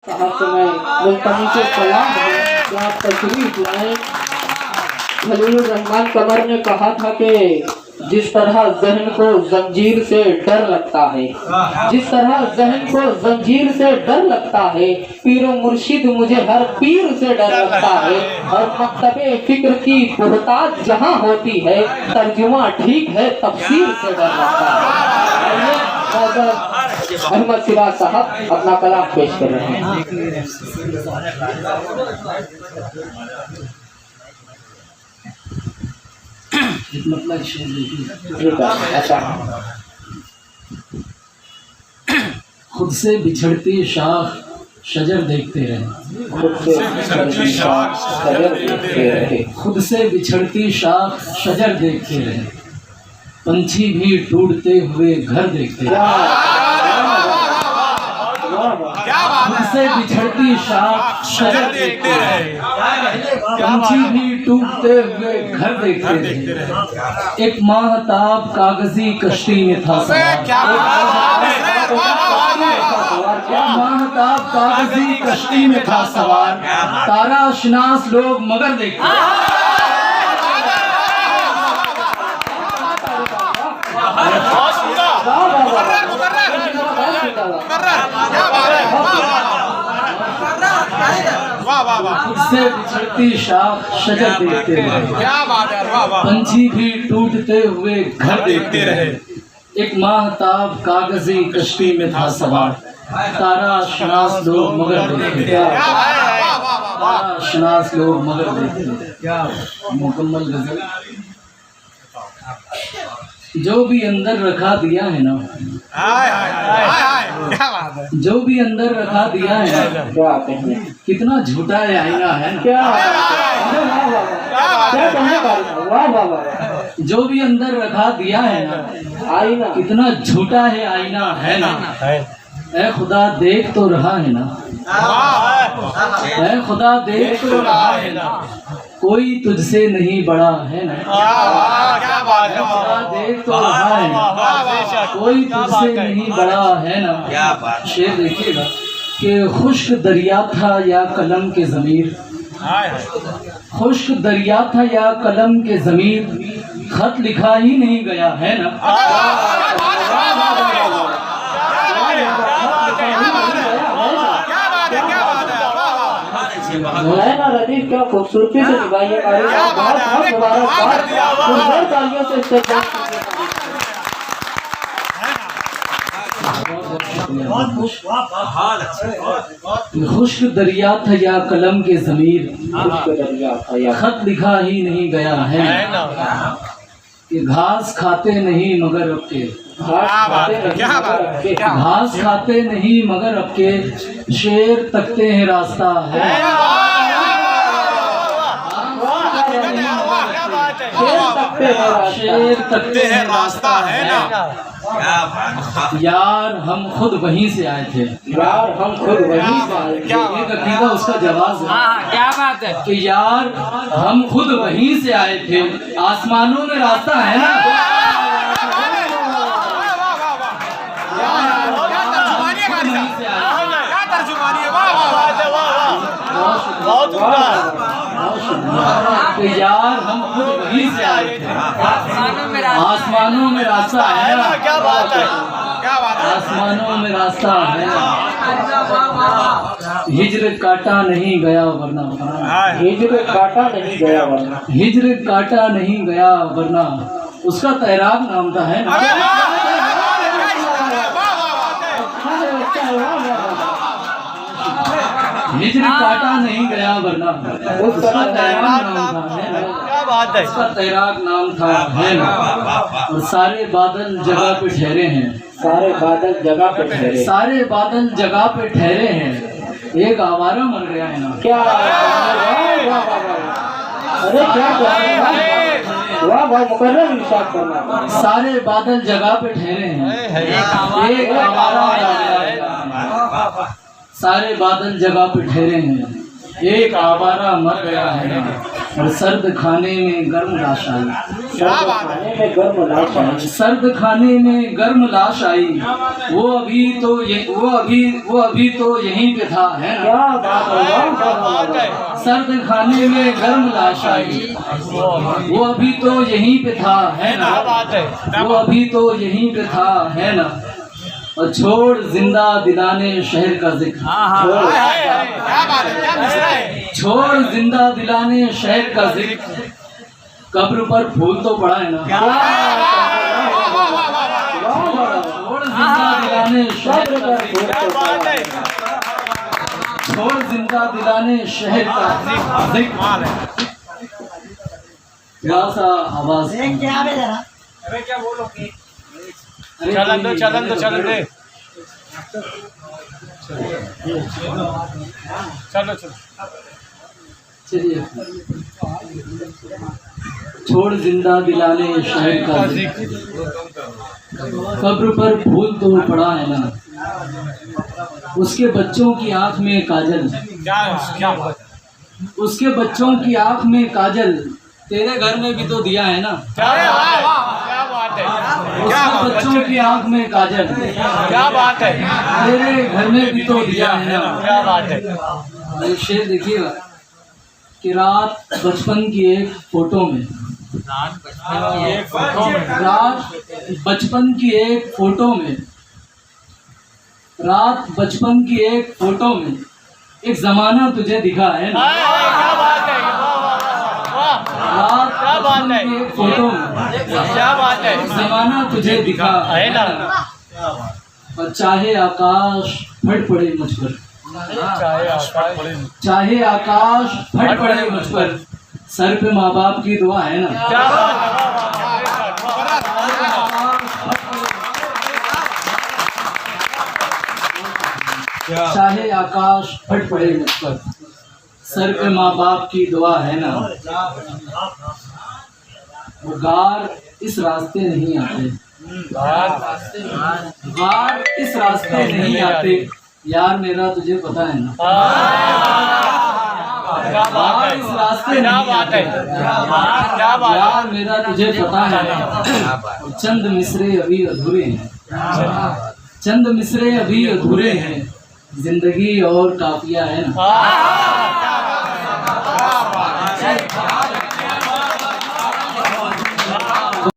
आपसे मैं मुल्तानी से सलाम है कि आप तशरीफ लाए। खलीलुर रहमान कमर ने कहा था कि जिस तरह जहन को जंजीर से डर लगता है, जिस तरह जहन को जंजीर से डर लगता है, पीरो मुर्शिद मुझे हर पीर से डर लगता है। और मकतबे फिक्र की बहुतात जहाँ होती है, तर्जुमा ठीक है तफसीर से डर लगता है। अहमद सिराज साहब अपना कलाम पेश कर रहे हैं। खुद से बिछड़ती शाख शजर देखते रहे, खुद से बिछड़ती शाख शजर देखते रहे, खुद से बिछड़ती शाख शजर देखते रहे, पंछी भी टूटते हुए घर देखते रहे। खुद से बिछड़ती शाख शजर देखते रहे, पंछी भी टूटते हुए घर देखते रहे। एक माहताब कागजी कश्ती में था सवार, माहताब कागजी कश्ती में था सवार, तारा शनास लोग मगर देखते खुद से बिछड़ती शाख शजर देखते रहे, पंछी भी टूटते हुए घर देखते रहे। एक माहताब कागजी कश्ती में था सवार, तारा शनास लोग मगर देखते, तारा शनास लोग मगर देखते। क्या मुकम्मल गजल। जो भी अंदर रखा दिया है ना, जो भी अंदर रखा दिया है ना, कितना झूठा है आईना है ना। क्या जो भी अंदर रखा दिया है ना, आईना कितना झूठा है आईना है ना। ऐ खुदा देख तो रहा है ना, ऐ खुदा देख तो रहा है ना, कोई तुझसे नहीं बड़ा है ना। खुदा देख तो रहा है ना, कोई तुझसे नहीं बड़ा है ना। शेर देखिएगा कि खुश्क दरिया था या कलम के ज़मीर, खुश्क दरिया था या कलम के ज़मीर, खत लिखा ही नहीं गया है ना। मौलाना रदीफ क्या खूबसूरती से निभाई है। बहुत बहुत मुबारकबाद, सुंदर तालियों से इस्तेमाल खुश्क दरिया था या कलम के ज़मीर, खत लिखा ही नहीं गया है कि घास खाते नहीं मगर अब के, घास खाते नहीं मगर अब के, शेर तकते हैं रास्ता है। शेर तकते हैं रास्ता है ना। यार हम खुद वहीं से आए थे, यार हम खुद वहीं से आए थे। एक अकीदा उसका जवाब है। क्या बात है कि यार हम खुद वहीं से आए थे, आसमानों में रास्ता है ना। कि यार हम खुद वहीं से आए थे, आसमानों में रास्ता है ना। क्या बात है, आसमानों में रास्ता है ना। हिज्र काटा नहीं गया वरना, हिज्र काटा नहीं गया वरना, हिज्र काटा नहीं गया वरना, उसका तैराब नाम था है ना। हिज्र काटा नहीं गया वरना, उसका तैराब नाम था है ना। क्या बात है, उसका तैराक नाम था है ना। और सारे बादल जगह पे ठहरे हैं, सारे बादल जगह पे ठहरे, सारे बादल जगह पे ठहरे हैं, एक आवारा मर गया है ना। क्या अरे क्या वाह वाह, मुकर्रर इरशाद करना। सारे बादल जगह पे ठहरे हैं, एक आवारा मर गया है ना। सारे बादल जगह पे ठहरे हैं, एक आवारा मर गया है ना। और सर्द खाने में गर्म लाश आई, खाने में गर्म लाश आई। सर्द खाने में गर्म लाश आई, वो अभी तो यहीं पे था, है ना? क्या बात है। सर्द खाने में गर्म लाश आई, वो अभी तो यहीं पे था, है ना? वो अभी तो यहीं पे था, है ना? और छोड़ जिंदा दिलाने शहर का जिक्र, छोड़ जिंदा दिलाने शहर का जिक्र, कब्र पर फूल तो पड़ा है ना? छोड़ जिंदा दिलाने शहर का जिक्र, छोड़ जिंदा दिलाने शहर का जिक्र। क्या सा आवाज, चलन दो चलो चलिए। छोड़ जिंदा दिलाने शहर का जिक्र, कब्र पर फूल तो पड़ा है ना? उसके बच्चों की आंख में काजल, उसके बच्चों की आंख में काजल, तेरे घर में भी तो दिया है ना? उसके बच्चों की आंख में काजल, क्या बात है, तेरे घर में भी तो दिया है ना? क्या बात है। ये शेर देखिएगा कि रात बचपन की एक फोटो में, रात बचपन की एक फोटो में, रात बचपन की एक फोटो में एक जमाना तुझे दिखा है ना? रात बचपन की एक फोटो में क्या बात है, जमाना तुझे दिखा है ना? और चाहे आकाश फट पड़े मुझ पर, चाहे आकाश फट पड़े मुझ पर, सर पे माँ बाप की दुआ है ना? चाहे आकाश फट पड़े मुझ पर, सर पे माँ बाप की दुआ है ना? वो गार इस रास्ते नहीं आते, गार इस रास्ते नहीं आते, यार मेरा तुझे पता है ना? गार इस रास्ते नहीं आते, यार मेरा तुझे पता है ना? चंद मिसरे अभी अधूरे हैं, चंद मिसरे अभी अधूरे हैं, जिंदगी और काफिया है ना?